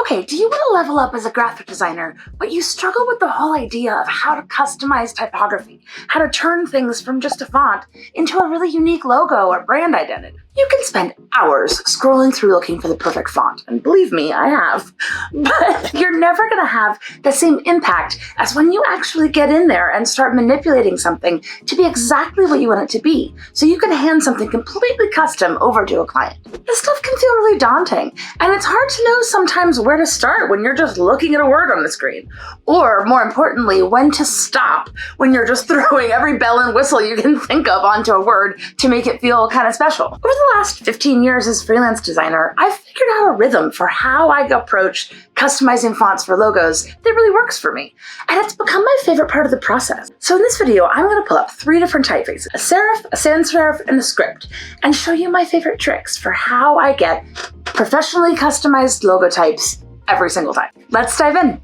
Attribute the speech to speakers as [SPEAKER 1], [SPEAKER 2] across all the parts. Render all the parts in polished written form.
[SPEAKER 1] Okay, do you want to level up as a graphic designer, but you struggle with the whole idea of how to customize typography, how to turn things from just a font into a really unique logo or brand identity? You can spend hours scrolling through looking for the perfect font, and believe me, I have. But you're never going to have the same impact as when you actually get in there and start manipulating something to be exactly what you want it to be, so you can hand something completely custom over to a client. This stuff can feel really daunting, and it's hard to know sometimes where to start when you're just looking at a word on the screen. Or, more importantly, when to stop when you're just throwing every bell and whistle you can think of onto a word to make it feel kind of special. Over the last 15 years as freelance designer, I've figured out a rhythm for how I approach customizing fonts for logos that really works for me. And it's become my favorite part of the process. So in this video, I'm going to pull up 3 different typefaces, a serif, a sans serif, and a script, and show you my favorite tricks for how I get professionally customized logo types every single time. Let's dive in.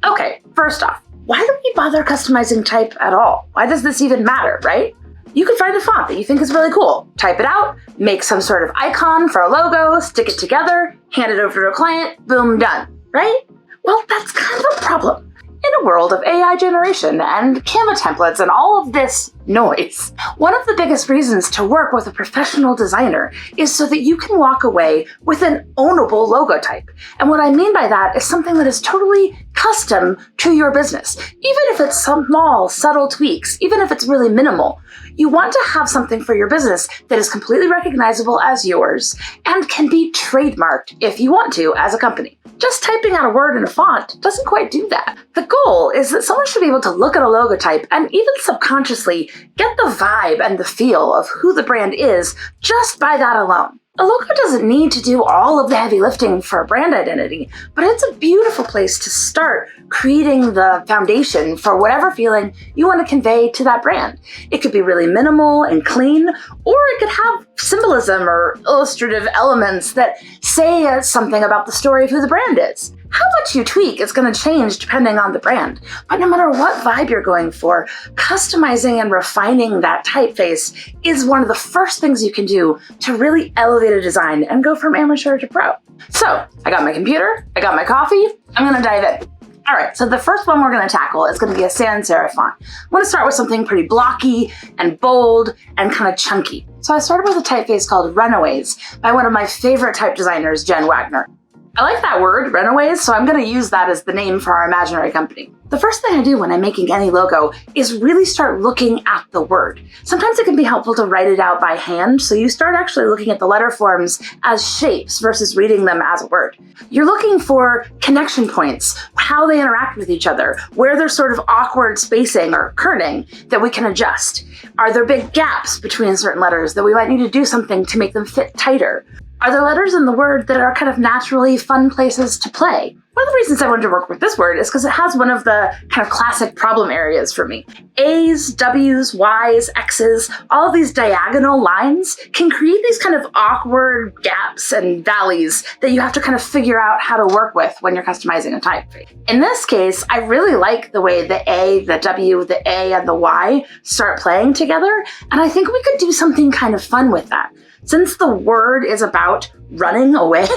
[SPEAKER 1] Okay, first off, why do we bother customizing type at all? Why does this even matter, right? You can find a font that you think is really cool, type it out, make some sort of icon for a logo, stick it together, hand it over to a client, boom, done, right? Well, that's kind of a problem. In a world of AI generation and Canva templates and all of this noise, one of the biggest reasons to work with a professional designer is so that you can walk away with an ownable logo type. And what I mean by that is something that is totally custom to your business. Even if it's some small, subtle tweaks, even if it's really minimal, you want to have something for your business that is completely recognizable as yours and can be trademarked if you want to as a company. Just typing out a word in a font doesn't quite do that. The goal is that someone should be able to look at a logo type and even subconsciously get the vibe and the feel of who the brand is just by that alone. A logo doesn't need to do all of the heavy lifting for a brand identity, but it's a beautiful place to start creating the foundation for whatever feeling you want to convey to that brand. It could be really minimal and clean, or it could have symbolism or illustrative elements that say something about the story of who the brand is. How much you tweak is going to change depending on the brand, but no matter what vibe you're going for, customizing and refining that typeface is one of the first things you can do to really elevate a design and go from amateur to pro. So, I got my computer, I got my coffee, I'm going to dive in. All right, so the first one we're going to tackle is going to be a sans serif font. I'm going to start with something pretty blocky and bold and kind of chunky. So I started with a typeface called Runaways by one of my favorite type designers, Jen Wagner. I like that word, Runaways, so I'm going to use that as the name for our imaginary company. The first thing I do when I'm making any logo is really start looking at the word. Sometimes it can be helpful to write it out by hand, so you start actually looking at the letter forms as shapes versus reading them as a word. You're looking for connection points, how they interact with each other, where there's sort of awkward spacing or kerning that we can adjust. Are there big gaps between certain letters that we might need to do something to make them fit tighter? Are there letters in the word that are kind of naturally fun places to play? One of the reasons I wanted to work with this word is because it has one of the kind of classic problem areas for me. A's, W's, Y's, X's, all of these diagonal lines can create these kind of awkward gaps and valleys that you have to kind of figure out how to work with when you're customizing a typeface. In this case, I really like the way the A, the W, the A, and the Y start playing together, and I think we could do something kind of fun with that. Since the word is about running away,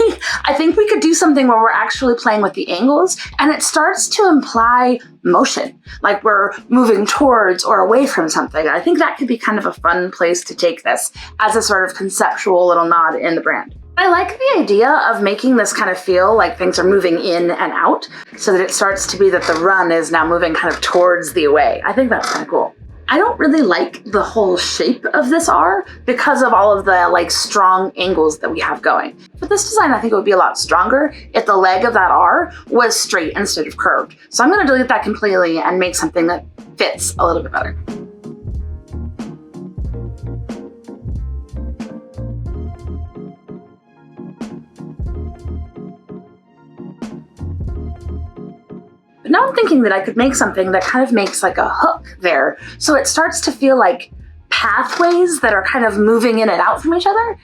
[SPEAKER 1] I think we could do something where we're actually playing with the angles and it starts to imply motion, like we're moving towards or away from something. I think that could be kind of a fun place to take this as a sort of conceptual little nod in the brand. I like the idea of making this kind of feel like things are moving in and out so that it starts to be that the run is now moving kind of towards the away. I think that's kind of cool. I don't really like the whole shape of this R because of all of the strong angles that we have going. For this design, I think it would be a lot stronger if the leg of that R was straight instead of curved. So I'm going to delete that completely and make something that fits a little bit better. Now I'm thinking that I could make something that kind of makes like a hook there. So it starts to feel like pathways that are kind of moving in and out from each other.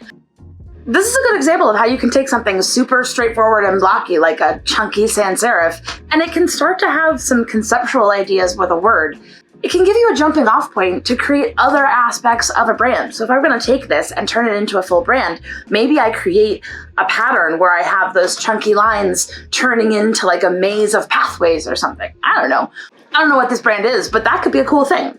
[SPEAKER 1] This is a good example of how you can take something super straightforward and blocky, like a chunky sans serif, and it can start to have some conceptual ideas with a word. it can give you a jumping off point to create other aspects of a brand. So if I'm going to take this and turn it into a full brand, maybe I create a pattern where I have those chunky lines turning into like a maze of pathways or something. I don't know. I don't know what this brand is, but that could be a cool thing.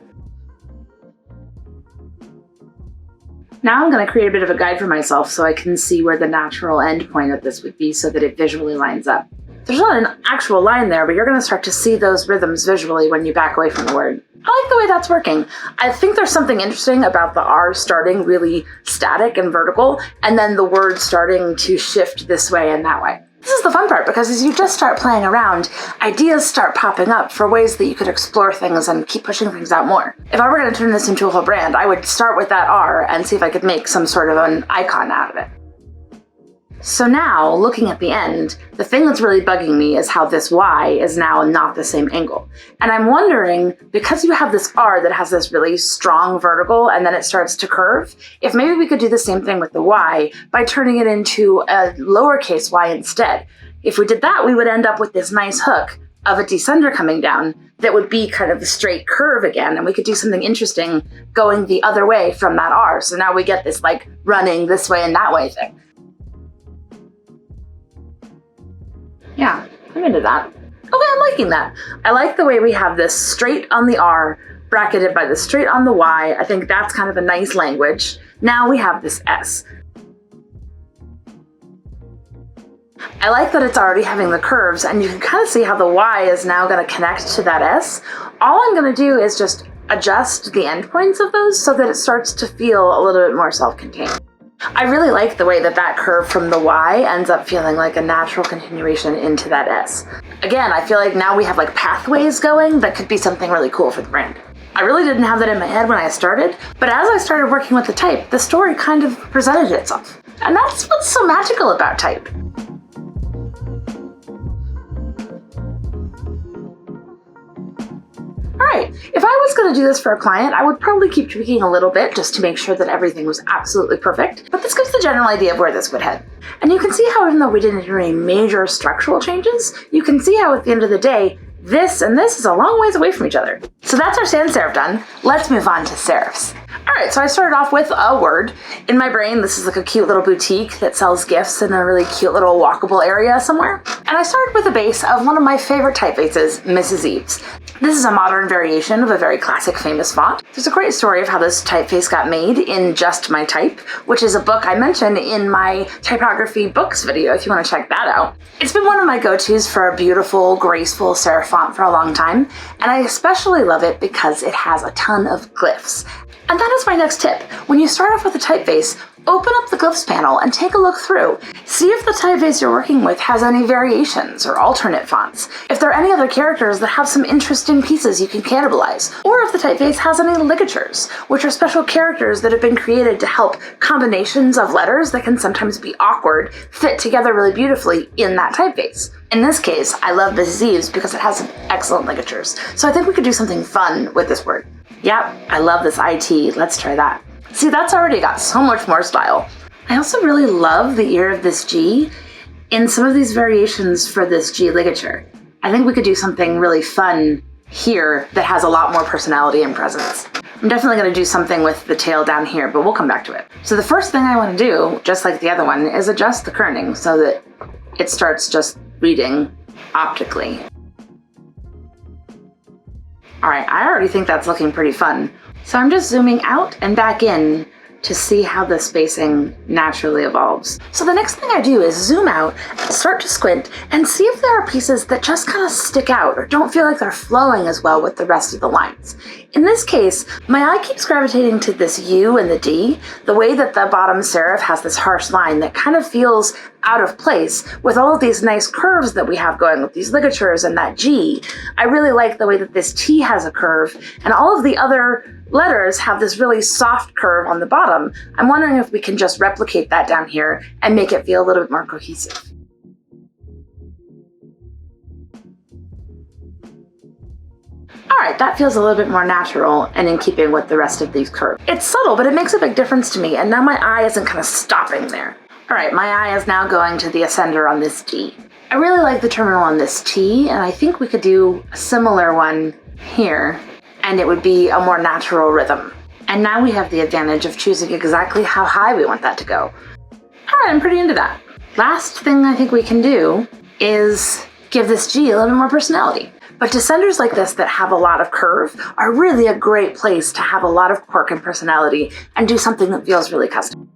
[SPEAKER 1] Now I'm going to create a bit of a guide for myself so I can see where the natural end point of this would be so that it visually lines up. There's not an actual line there, but you're going to start to see those rhythms visually when you back away from the word. I like the way that's working. I think there's something interesting about the R starting really static and vertical, and then the word starting to shift this way and that way. This is the fun part, because as you just start playing around, ideas start popping up for ways that you could explore things and keep pushing things out more. If I were going to turn this into a whole brand, I would start with that R and see if I could make some sort of an icon out of it. So now, looking at the end, the thing that's really bugging me is how this Y is now not the same angle. And I'm wondering, because you have this R that has this really strong vertical and then it starts to curve, if maybe we could do the same thing with the Y by turning it into a lowercase y instead. If we did that, we would end up with this nice hook of a descender coming down that would be kind of the straight curve again, and we could do something interesting going the other way from that R. So now we get this like running this way and that way thing. Yeah, I'm into that. Okay, I'm liking that. I like the way we have this straight on the R, bracketed by the straight on the Y. I think that's kind of a nice language. Now we have this S. I like that it's already having the curves, and you can kind of see how the Y is now going to connect to that S. All I'm going to do is just adjust the endpoints of those so that it starts to feel a little bit more self-contained. I really like the way that that curve from the Y ends up feeling like a natural continuation into that S. Again, I feel like now we have like pathways going that could be something really cool for the brand. I really didn't have that in my head when I started, but as I started working with the type, the story kind of presented itself. And that's what's so magical about type. Alright, if I was going to do this for a client, I would probably keep tweaking a little bit just to make sure that everything was absolutely perfect, but this gives the general idea of where this would head. And you can see how even though we didn't do any major structural changes, you can see how at the end of the day, this and this is a long ways away from each other. So that's our sans serif done. Let's move on to serifs. Alright, so I started off with a word. In my brain, this is like a cute little boutique that sells gifts in a really cute little walkable area somewhere. And I started with a base of one of my favorite typefaces, Mrs. Eves. This is a modern variation of a very classic famous font. There's a great story of how this typeface got made in Just My Type, which is a book I mentioned in my typography books video if you want to check that out. It's been one of my go-tos for a beautiful, graceful serif font for a long time, and I especially love it because it has a ton of glyphs. And that is my next tip. When you start off with a typeface, open up the glyphs panel and take a look through. See if the typeface you're working with has any variations or alternate fonts. If there are any other characters that have some interesting pieces you can cannibalize. Or if the typeface has any ligatures, which are special characters that have been created to help combinations of letters that can sometimes be awkward fit together really beautifully in that typeface. In this case, I love Mrs. Eves because it has some excellent ligatures. So I think we could do something fun with this word. Yep, I love this IT. Let's try that. See, that's already got so much more style. I also really love the ear of this G in some of these variations for this G ligature. I think we could do something really fun here that has a lot more personality and presence. I'm definitely going to do something with the tail down here, but we'll come back to it. So the first thing I want to do, just like the other one, is adjust the kerning so that it starts just reading optically. Alright, I already think that's looking pretty fun. So I'm just zooming out and back in to see how the spacing naturally evolves. So the next thing I do is zoom out, start to squint, and see if there are pieces that just kind of stick out or don't feel like they're flowing as well with the rest of the lines. In this case, my eye keeps gravitating to this U and the D, the way that the bottom serif has this harsh line that kind of feels out of place with all of these nice curves that we have going with these ligatures and that G. I really like the way that this T has a curve and all of the other letters have this really soft curve on the bottom. I'm wondering if we can just replicate that down here and make it feel a little bit more cohesive. Alright, that feels a little bit more natural and in keeping with the rest of these curves. It's subtle, but it makes a big difference to me, and now my eye isn't kind of stopping there. Alright, my eye is now going to the ascender on this D. I really like the terminal on this T, and I think we could do a similar one here. and it would be a more natural rhythm. And now we have the advantage of choosing exactly how high we want that to go. All right, I'm pretty into that. Last thing I think we can do is give this G a little bit more personality. But descenders like this that have a lot of curve are really a great place to have a lot of quirk and personality and do something that feels really custom.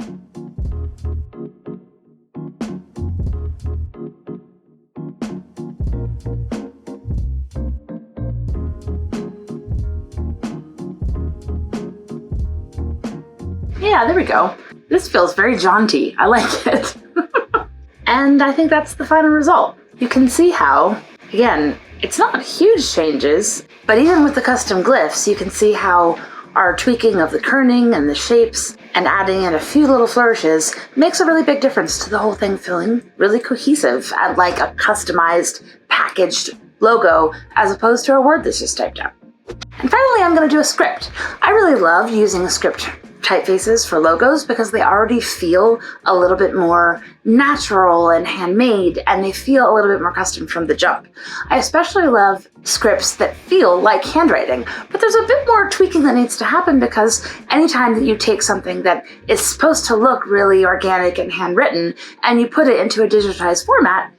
[SPEAKER 1] Yeah, there we go. This feels very jaunty. I like it. And I think that's the final result. You can see how, again, it's not huge changes, but even with the custom glyphs, you can see how our tweaking of the kerning and the shapes and adding in a few little flourishes makes a really big difference to the whole thing feeling really cohesive and like a customized, packaged logo as opposed to a word that's just typed out. And finally, I'm going to do a script. I really love using script typefaces for logos because they already feel a little bit more natural and handmade, and they feel a little bit more custom from the jump. I especially love scripts that feel like handwriting, but there's a bit more tweaking that needs to happen because anytime that you take something that is supposed to look really organic and handwritten and you put it into a digitized format,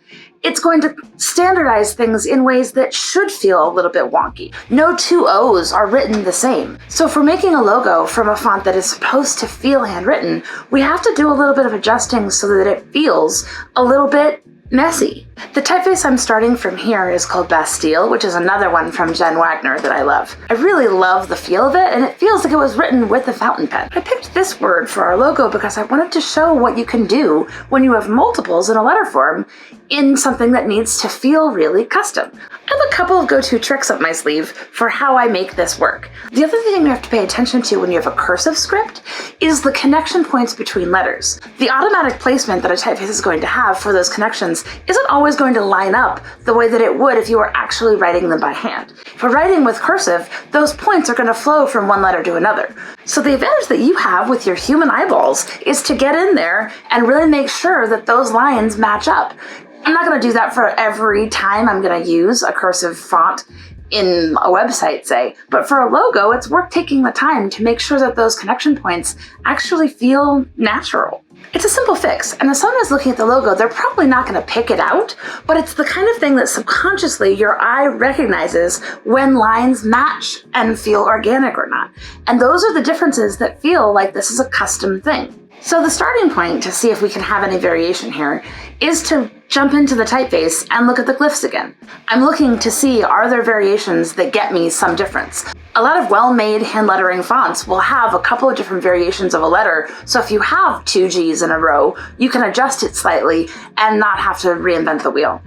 [SPEAKER 1] it's going to standardize things in ways that should feel a little bit wonky. No two O's are written the same. So if we're making a logo from a font that is supposed to feel handwritten, we have to do a little bit of adjusting so that it feels a little bit messy. The typeface I'm starting from here is called Bastille, which is another one from Jen Wagner that I love. I really love the feel of it, and it feels like it was written with a fountain pen. I picked this word for our logo because I wanted to show what you can do when you have multiples in a letter form in something that needs to feel really custom. I have a couple of go-to tricks up my sleeve for how I make this work. The other thing you have to pay attention to when you have a cursive script is the connection points between letters. The automatic placement that a typeface is going to have for those connections isn't always going to line up the way that it would if you were actually writing them by hand. If we're writing with cursive, those points are going to flow from one letter to another. So the advantage that you have with your human eyeballs is to get in there and really make sure that those lines match up. I'm not going to do that for every time I'm going to use a cursive font in a website, say, but for a logo, it's worth taking the time to make sure that those connection points actually feel natural. It's a simple fix, and if someone is looking at the logo, they're probably not going to pick it out, but it's the kind of thing that subconsciously your eye recognizes when lines match and feel organic or not. And those are the differences that feel like this is a custom thing. So the starting point to see if we can have any variation here is to jump into the typeface and look at the glyphs again. I'm looking to see, are there variations that get me some difference? A lot of well-made hand lettering fonts will have a couple of different variations of a letter, so if you have two G's in a row, you can adjust it slightly and not have to reinvent the wheel.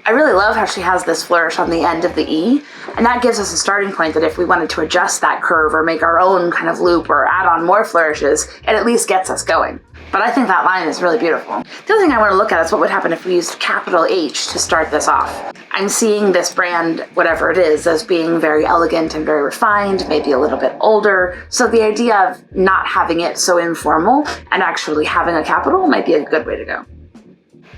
[SPEAKER 1] I really love how she has this flourish on the end of the E, and that gives us a starting point that if we wanted to adjust that curve or make our own kind of loop or add on more flourishes, it at least gets us going. But I think that line is really beautiful. The other thing I want to look at is what would happen if we used capital H to start this off. I'm seeing this brand, whatever it is, as being very elegant and very refined, maybe a little bit older. So the idea of not having it so informal and actually having a capital might be a good way to go.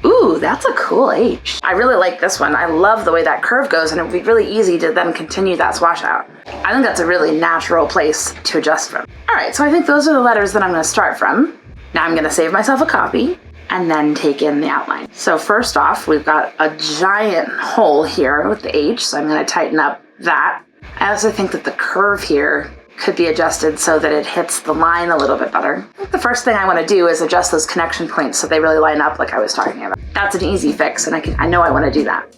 [SPEAKER 1] Ooh, that's a cool H. I really like this one. I love the way that curve goes, and it would be really easy to then continue that swash out. I think that's a really natural place to adjust from. All right, so I think those are the letters that I'm going to start from. Now I'm going to save myself a copy and then take in the outline. So first off, we've got a giant hole here with the H, so I'm going to tighten up that. I also think that the curve here could be adjusted so that it hits the line a little bit better. The first thing I want to do is adjust those connection points so they really line up like I was talking about. That's an easy fix, and I know I want to do that.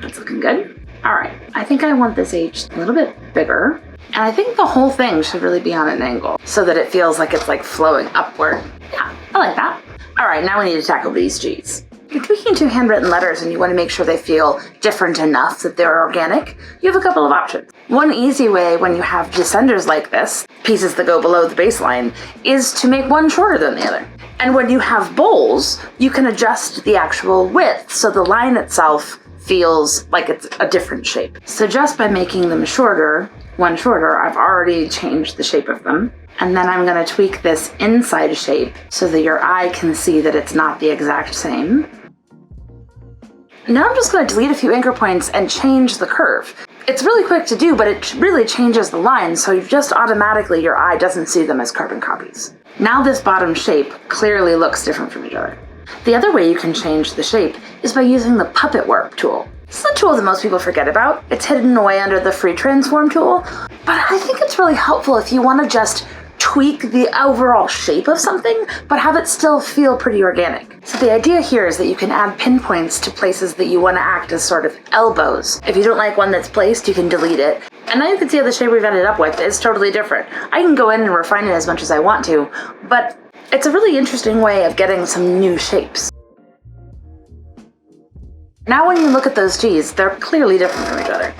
[SPEAKER 1] That's looking good. All right, I think I want this H a little bit bigger, and I think the whole thing should really be on an angle so that it feels like it's like flowing upward. Yeah, I like that. All right, now we need to tackle these G's. If you're tweaking two handwritten letters and you want to make sure they feel different enough that they're organic, you have a couple of options. One easy way when you have descenders like this, pieces that go below the baseline, is to make one shorter than the other. And when you have bowls, you can adjust the actual width so the line itself feels like it's a different shape. So just by making them shorter, one shorter, I've already changed the shape of them. And then I'm going to tweak this inside shape so that your eye can see that it's not the exact same. Now I'm just going to delete a few anchor points and change the curve. It's really quick to do, but it really changes the lines, so just automatically your eye doesn't see them as carbon copies. Now this bottom shape clearly looks different from each other. The other way you can change the shape is by using the Puppet Warp tool. This is a tool that most people forget about. It's hidden away under the Free Transform tool, but I think it's really helpful if you want to just tweak the overall shape of something, but have it still feel pretty organic. So the idea here is that you can add pinpoints to places that you want to act as sort of elbows. If you don't like one that's placed, you can delete it. And now you can see how the shape we've ended up with is totally different. I can go in and refine it as much as I want to, but it's a really interesting way of getting some new shapes. Now when you look at those G's, they're clearly different from each other.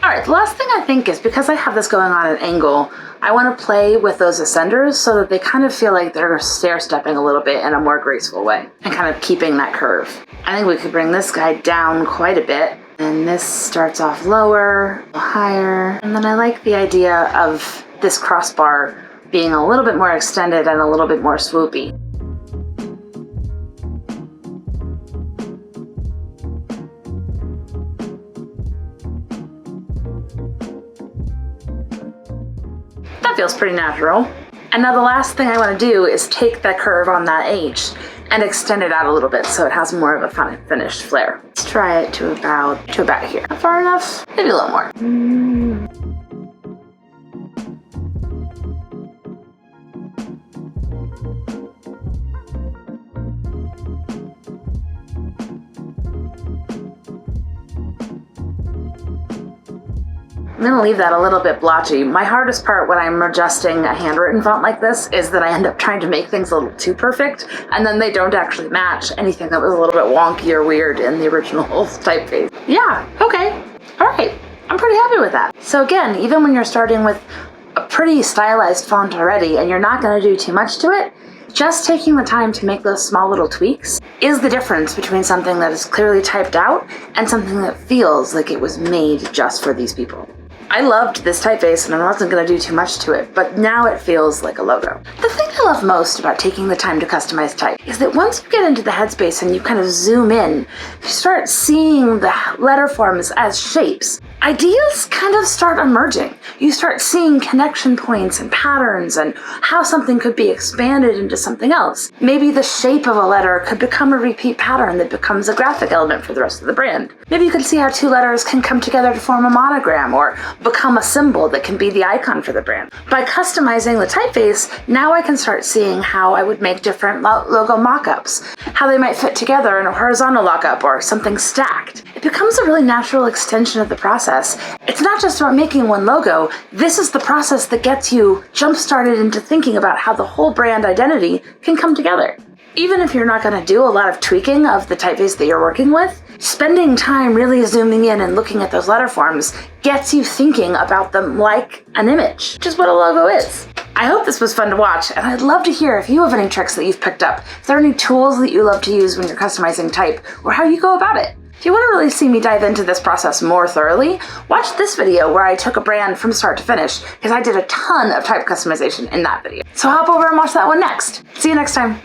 [SPEAKER 1] Alright, the last thing I think is, because I have this going on at an angle, I want to play with those ascenders so that they kind of feel like they're stair-stepping a little bit in a more graceful way, and kind of keeping that curve. I think we could bring this guy down quite a bit, and this starts off lower, higher, and then I like the idea of this crossbar being a little bit more extended and a little bit more swoopy. That feels pretty natural. And now the last thing I want to do is take that curve on that H and extend it out a little bit so it has more of a finished flare. Let's try it to about here. Not far enough? Maybe a little more. I'm going to leave that a little bit blotchy. My hardest part when I'm adjusting a handwritten font like this is that I end up trying to make things a little too perfect, and then they don't actually match anything that was a little bit wonky or weird in the original typeface. Yeah, okay. All right. I'm pretty happy with that. So again, even when you're starting with a pretty stylized font already and you're not going to do too much to it, just taking the time to make those small little tweaks is the difference between something that is clearly typed out and something that feels like it was made just for these people. I loved this typeface and I wasn't going to do too much to it, but now it feels like a logo. The thing I love most about taking the time to customize type is that once you get into the headspace and you kind of zoom in, you start seeing the letter forms as shapes. Ideas kind of start emerging. You start seeing connection points and patterns and how something could be expanded into something else. Maybe the shape of a letter could become a repeat pattern that becomes a graphic element for the rest of the brand. Maybe you can see how two letters can come together to form a monogram or become a symbol that can be the icon for the brand. By customizing the typeface, now I can start seeing how I would make different logo mock-ups, how they might fit together in a horizontal lockup or something stacked. It becomes a really natural extension of the process. It's not just about making one logo. This is the process that gets you jump-started into thinking about how the whole brand identity can come together. Even if you're not going to do a lot of tweaking of the typeface that you're working with, spending time really zooming in and looking at those letter forms gets you thinking about them like an image, which is what a logo is. I hope this was fun to watch, and I'd love to hear if you have any tricks that you've picked up. If there are any tools that you love to use when you're customizing type, or how you go about it. If you want to really see me dive into this process more thoroughly, watch this video where I took a brand from start to finish, because I did a ton of type customization in that video. So hop over and watch that one next. See you next time.